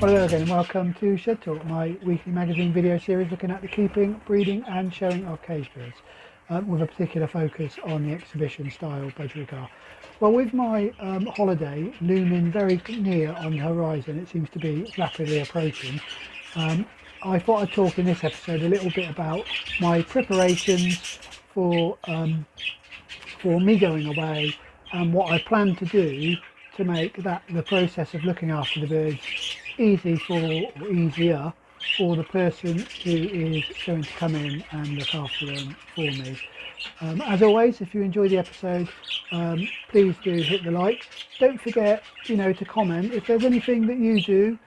Hello again and welcome to Shed Talk, my weekly magazine video series looking at the keeping, breeding and showing of cage birds, with a particular focus on the exhibition style budgerigar. Well, with my holiday looming very near on the horizon, it seems to be rapidly approaching, I thought I'd talk in this episode a little bit about my preparations for me going away and what I plan to do to make the process of looking after the birds easier for the person who is going to come in and look after them for me. As always, if you enjoy the episode, please do hit the like. Don't forget, to comment if there's anything that you do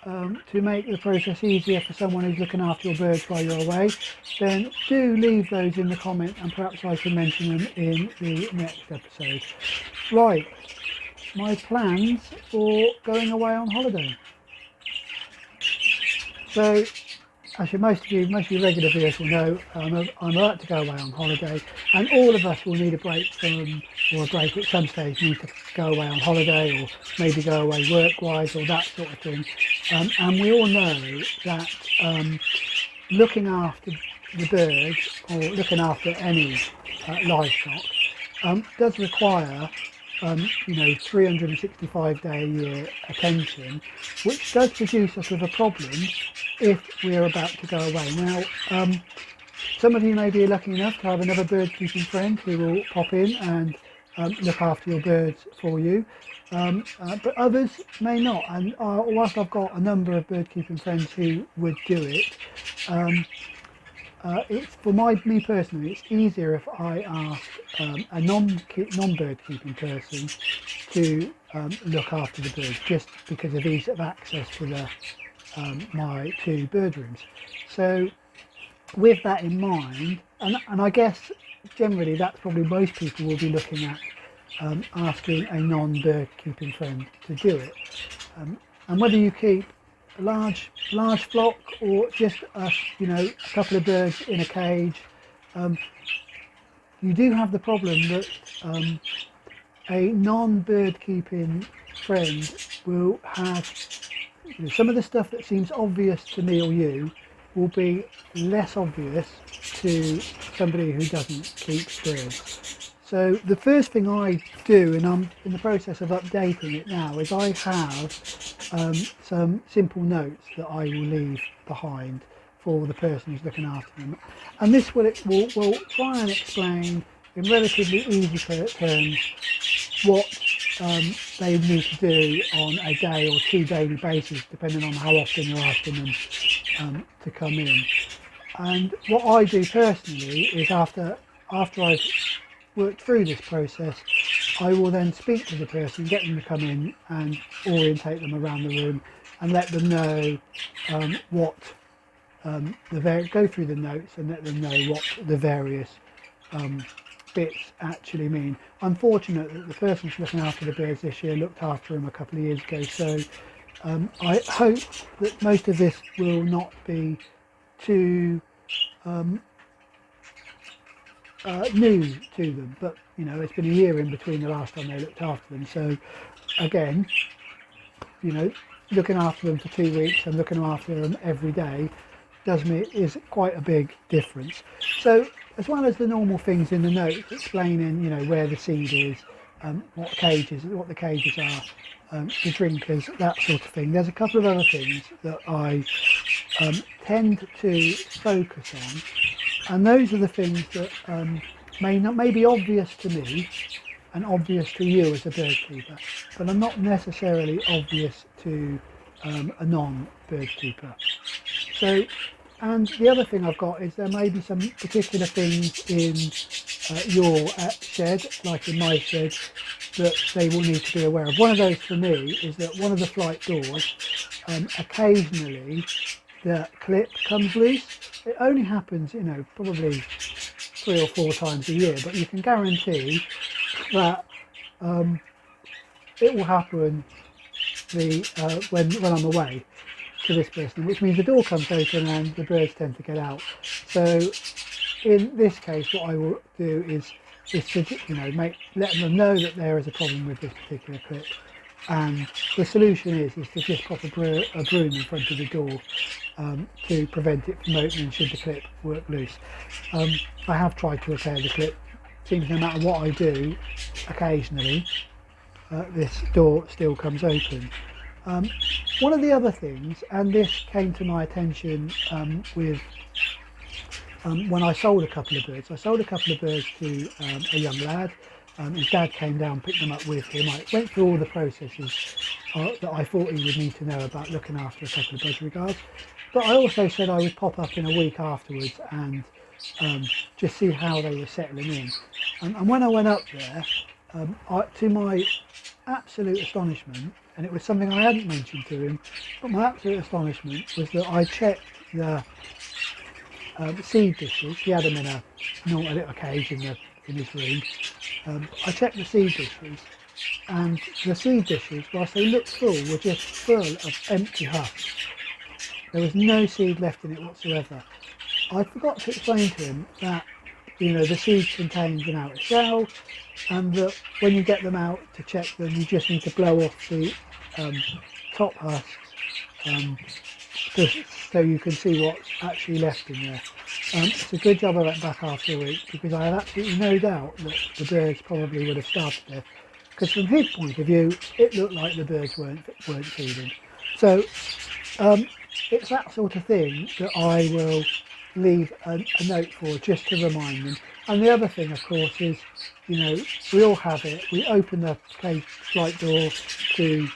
to make the process easier for someone who's looking after your birds while you're away. Then do leave those in the comment, and perhaps I can mention them in the next episode. Right, my plans for going away on holiday. So, as most of you regular viewers will know, I'm about to go away on holiday, and all of us will need a break at some stage, need to go away on holiday, or maybe go away work-wise, or that sort of thing. And we all know that looking after the birds, or looking after any livestock, does require 365-day a year attention, which does produce us with a problem if we're about to go away. Now, some of you may be lucky enough to have another bird keeping friend who will pop in and look after your birds for you, but others may not. And whilst I've got a number of bird keeping friends who would do it, it's for me personally, it's easier if I ask a non-bird keeping person to look after the birds, just because of ease of access to my two bird rooms. So with that in mind, and I guess generally that's probably most people will be looking at asking a non-bird keeping friend to do it, and whether you keep a large flock or just a couple of birds in a cage, you do have the problem that a non-bird keeping friend will have some of the stuff that seems obvious to me or you will be less obvious to somebody who doesn't keep birds. So the first thing I do, and I'm in the process of updating it now, is I have some simple notes that I will leave behind for the person who's looking after them. And this will try and explain in relatively easy terms what they need to do on a day or two daily basis, depending on how often you're asking them to come in. And what I do personally is after I've worked through this process, I will then speak to the person, get them to come in and orientate them around the room and let them know go through the notes and let them know what the various bits actually mean. I'm fortunate that the person who's looking after the birds this year looked after them a couple of years ago, so I hope that most of this will not be too new to them, but it's been a year in between the last time they looked after them. So again, looking after them for 2 weeks and looking after them every day is quite a big difference. So as well as the normal things in the notes explaining where the seed is, what the cages are, the drinkers, that sort of thing, there's a couple of other things that I tend to focus on. And those are the things that may be obvious to me and obvious to you as a bird keeper, but are not necessarily obvious to a non-bird keeper. So, and the other thing I've got is there may be some particular things in your shed, like in my shed, that they will need to be aware of. One of those for me is that one of the flight doors, occasionally the clip comes loose. It only happens, probably 3 or 4 times a year, but you can guarantee that it will happen when I'm away to this person, which means the door comes open and the birds tend to get out. So in this case, what I will do is to let them know that there is a problem with this particular clip, and the solution is to just pop a broom in front of the door to prevent it from opening should the clip work loose. I have tried to repair the clip. Seems no matter what I do, occasionally this door still comes open. One of the other things, and this came to my attention with when I sold a couple of birds. I sold a couple of birds to a young lad. His dad came down, picked them up with him. I went through all the processes that I thought he would need to know about looking after a couple of budgerigars. But I also said I would pop up in a week afterwards and just see how they were settling in. And when I went up there, to my absolute astonishment, and it was something I hadn't mentioned to him, but my absolute astonishment was that I checked the seed dishes. He had them in a little cage in his room. I checked the seed dishes, and the seed dishes, whilst they looked full, were just full of empty husks. There was no seed left in it whatsoever. I forgot to explain to him that the seed contains an outer shell, and that when you get them out to check them, you just need to blow off the top husks so you can see what's actually left in there. It's a good job I went back after a week, because I had absolutely no doubt that the birds probably would have starved to death, because from his point of view it looked like the birds weren't feeding. So it's that sort of thing that I will leave a note for, just to remind them. And the other thing, of course, is we all have it. We open the cage flight door to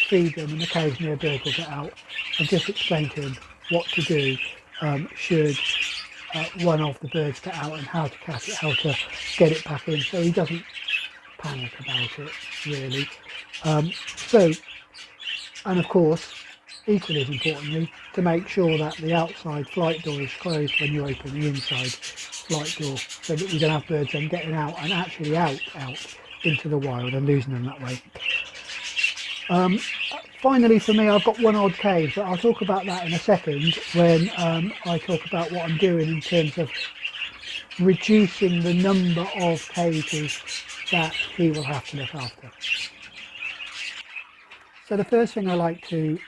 feed them, and occasionally a bird will get out, and just explain to him what to do should one of the birds get out, and how to catch it, how to get it back in, so he doesn't panic about it really. And of course, equally as importantly, to make sure that the outside flight door is closed when you open the inside flight door, so that we don't have birds then getting out and actually out into the wild and losing them that way. Finally, for me, I've got one odd cage, but I'll talk about that in a second when I talk about what I'm doing in terms of reducing the number of cages that he will have to look after. So the first thing I like to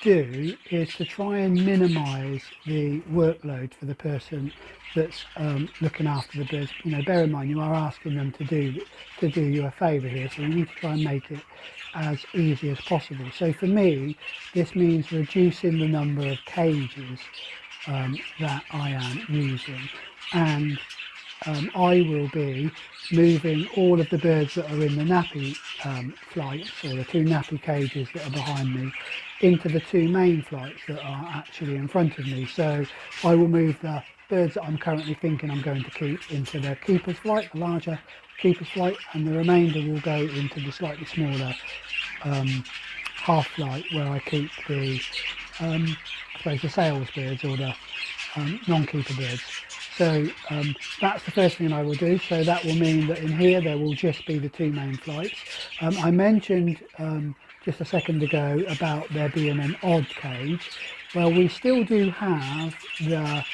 do is to try and minimise the workload for the person that's looking after the birds. Bear in mind, you are asking them to do you a favour here, so you need to try and make it as easy as possible. So for me, this means reducing the number of cages that I am using, and I will be moving all of the birds that are in the nappy flights, or the two nappy cages that are behind me, into the two main flights that are actually in front of me. So I will move the birds that I'm currently thinking I'm going to keep into the keeper's flight, the larger keeper's flight, and the remainder will go into the slightly smaller half flight, where I keep the the sales birds, or the non-keeper birds. So that's the first thing I will do. So that will mean that in here there will just be the two main flights. I mentioned just a second ago about there being an odd cage. Well, we still do have the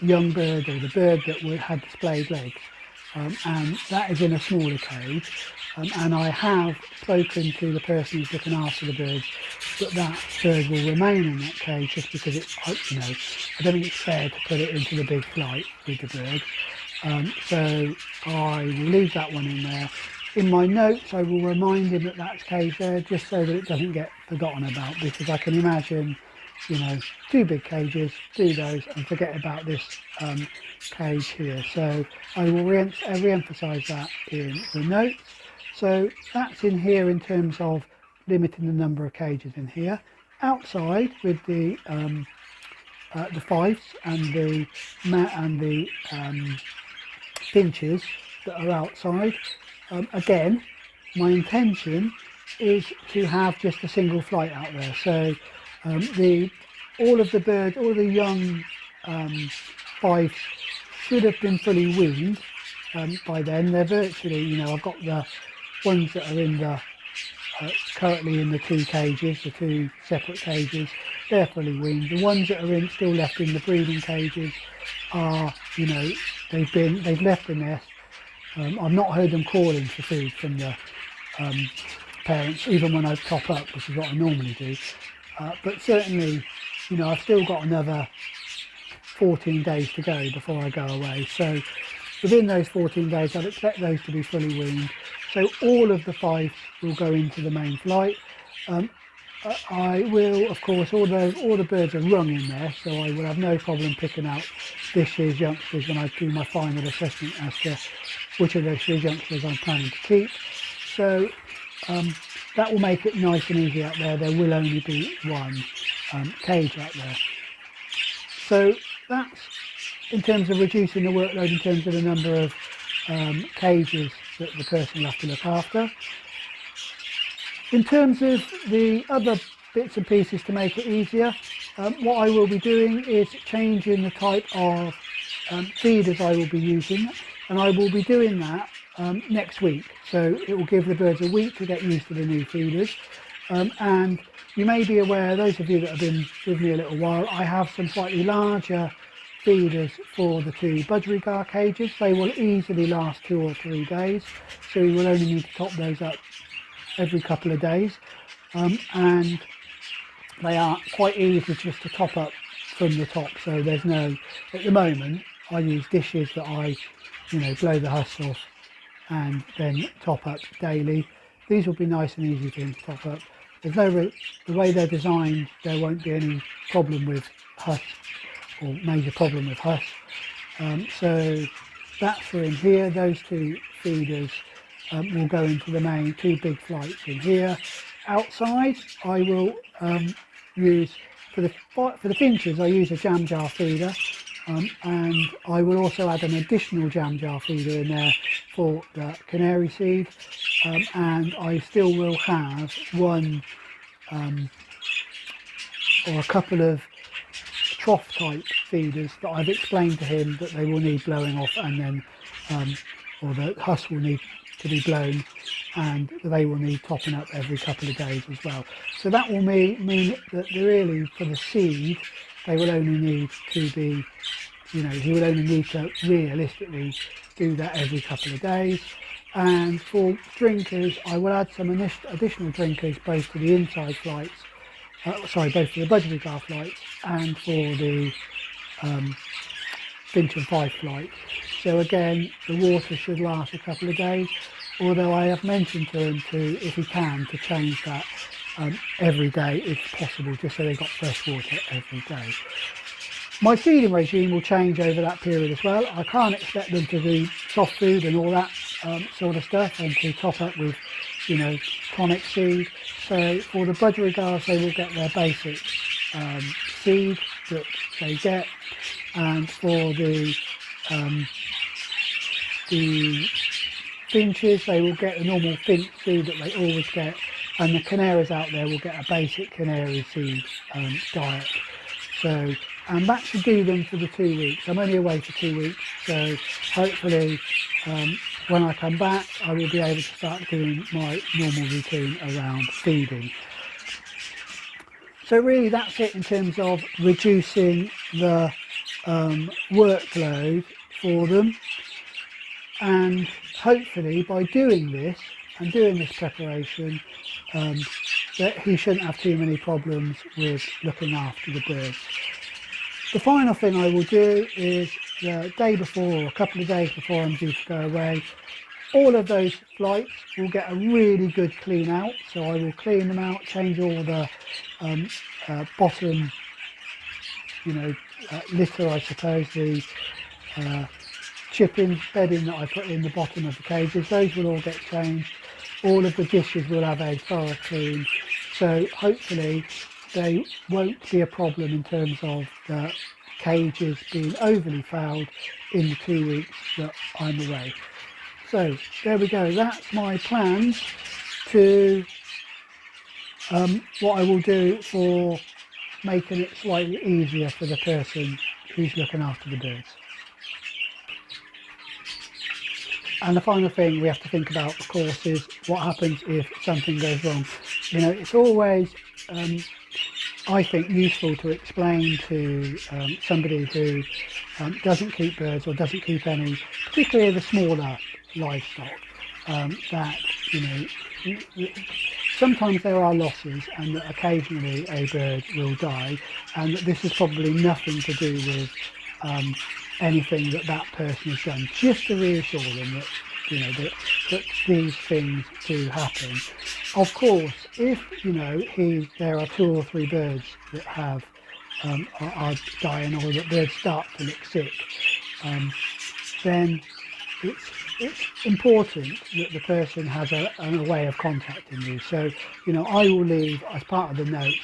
young bird, or the bird that had displayed legs, and that is in a smaller cage. And I have spoken to the person who's looking after the birds that bird will remain in that cage, just because I don't think it's fair to put it into the big flight with the birds. So I will leave that one in there. In my notes, I will remind him that that's cage there, just so that it doesn't get forgotten about, because I can imagine, two big cages, do those and forget about this cage here. So I will re-emphasise that in the notes. So that's in here in terms of limiting the number of cages in here. Outside, with the Fifes and the Finches that are outside, again, my intention is to have just a single flight out there. So all of the birds, all the young Fifes should have been fully weaned by then. They're virtually, I've got the ones that are in the currently in the two cages, the two separate cages, they're fully weaned. The ones that are still left in the breeding cages are, they've left the nest. I've not heard them calling for food from the parents, even when I top up, which is what I normally do. But certainly, you know, I've still got another 14 days to go before I go away. So within those 14 days, I'd expect those to be fully weaned. So all of the Fife will go into the main flight. I will, of course, all the birds are rung in there, so I will have no problem picking out this year's youngsters when I do my final assessment as to which of those 3 youngsters I'm planning to keep. So that will make it nice and easy out there. There will only be one cage out there. So that's in terms of reducing the workload, in terms of the number of cages that the person will have to look after. In terms of the other bits and pieces to make it easier, what I will be doing is changing the type of feeders I will be using, and I will be doing that next week. So it will give the birds a week to get used to the new feeders. And you may be aware, those of you that have been with me a little while, I have some slightly larger feeders for the 2 budgerigar cages. They will easily last 2 or 3 days, so you will only need to top those up every couple of days, and they are quite easy just to top up from the top. So there's no, at the moment I use dishes that I, you know, blow the husk off and then top up daily. These will be nice and easy for him to top up. There's no, the way they're designed, there won't be any problem with husk or major problem with husk. So that's for in here. Those 2 feeders will go into the main 2 big flights in here. Outside, I will use for the finches. I use a jam jar feeder, and I will also add an additional jam jar feeder in there for the canary seed. And I still will have one or a couple of trough type feeders that I've explained to him that they will need blowing off, and then or the husk will need to be blown, and they will need topping up every couple of days as well. So that will mean that really for the seed they will only need to be, you know, he will only need to realistically do that every couple of days. And for drinkers, I will add some additional drinkers both to the inside flights, both for the budgerigar flights and for the Finch and Fife flight. So again, the water should last a couple of days, although I have mentioned to him to, if he can, to change that every day if possible, just so they've got fresh water every day. My feeding regime will change over that period as well. I can't expect them to do soft food and all that sort of stuff, and to top up with, you know, tonic seed. So for the budgerigars, they will get their basic seed that they get, and for the finches, they will get the normal finch seed that they always get, and the canaries out there will get a basic canary seed diet. So, and that should do them for the 2 weeks. I'm only away for 2 weeks, so hopefully when I come back I will be able to start doing my normal routine around feeding. So really that's it in terms of reducing the workload for them, and hopefully by doing this and doing this preparation that he shouldn't have too many problems with looking after the birds. The final thing I will do is the day before, or a couple of days before I'm due to go away, all of those flights will get a really good clean out. So I will clean them out, change all the bottom, you know, litter, I suppose, the chipping, bedding that I put in the bottom of the cages. Those will all get changed. All of the dishes will have a thorough clean. So hopefully they won't be a problem in terms of the cages being overly fouled in the 2 weeks that I'm away. So there we go, that's my plans to what I will do for making it slightly easier for the person who's looking after the birds. And the final thing we have to think about, of course, is what happens if something goes wrong. You know, it's always I think useful to explain to somebody who doesn't keep birds or doesn't keep any, particularly the smaller livestock, that, you know, sometimes there are losses, and that occasionally a bird will die, and that this is probably nothing to do with anything that person has done. Just to reassure them that that these things do happen. Of course, if there are 2 or 3 birds that have are dying, or that birds start to look sick, then it's important that the person has a way of contacting you. So I will leave as part of the notes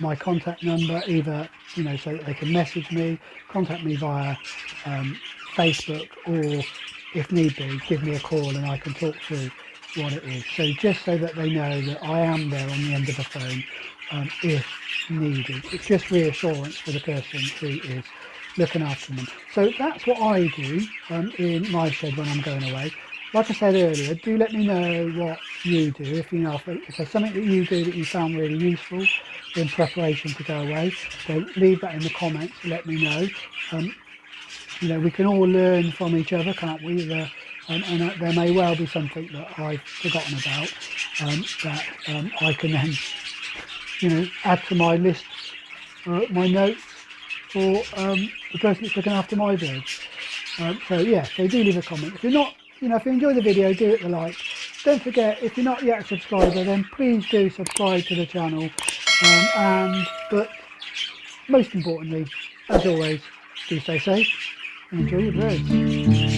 my contact number, either so that they can message me, contact me via Facebook, or if need be, give me a call and I can talk through what it is. So just so that they know that I am there on the end of the phone if needed. It's just reassurance for the person who is looking after them. So that's what I do in my shed when I'm going away. Like I said earlier, do let me know what you do. If if there's something that you do that you found really useful in preparation to go away, then leave that in the comments to let me know. We can all learn from each other, can't we? And there may well be something that I've forgotten about that I can then, add to my list, my notes for the person that's looking after my birds. So yeah, so do leave a comment. If you're not, if you enjoy the video, do hit the like. Don't forget, if you're not yet a subscriber, then please do subscribe to the channel. But most importantly, as always, do stay safe and enjoy your birds.